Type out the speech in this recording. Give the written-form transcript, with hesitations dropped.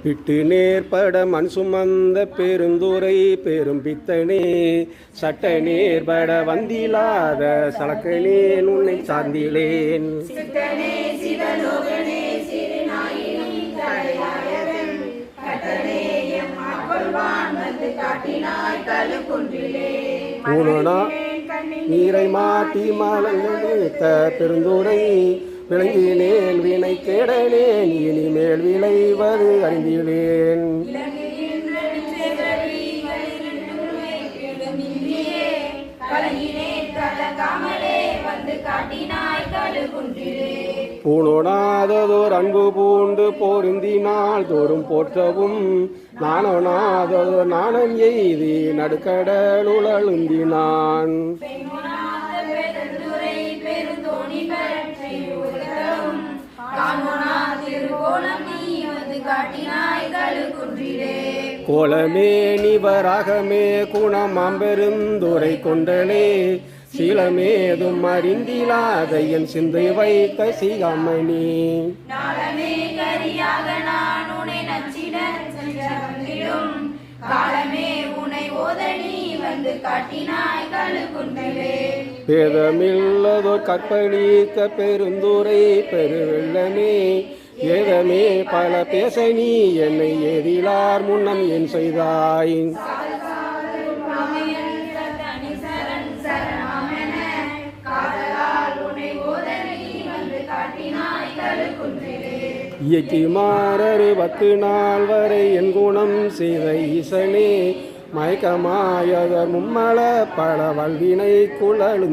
விட்டு நேர்பட மண் சுமந்த பெருந்துரை பெரும் பித்தனே சட்ட நேர்பட வந்திலாத சலக்கனேன் உன்னை சார்ந்திலேன். நீரை மாட்டி மலர்ந்த பெருந்துரை விளங்கினேன் வினை கேடனேன் இனிமேல் விளைவது அறிந்திலேன். பூணோனாததோர் அன்பு பூண்டு போருந்தினால் தோறும் போற்றவும் நானோனாததோர் நாணம் எய்தி நடுக்கடல் உழலுந்தினான். கோலமே நிவராகமே குணமாம்பெருந்துரை கொண்டலே சீலமேதும் அறிந்திலாத என் சிந்தை வைத்த சிகாமணி. பேதமில்லதோ கற்பழித்த பெருந்துரை பெருவெள்ளமே ஏதமே பல பேச நீ என்னை எதிலார் முன்னம் என் செய்தாய். இயக்கி மாறரு 10 நாள் வரை என் குணம் செய்த ஈசனே மயக்கமாயத மும்மல பல வல்வினை குழலும்.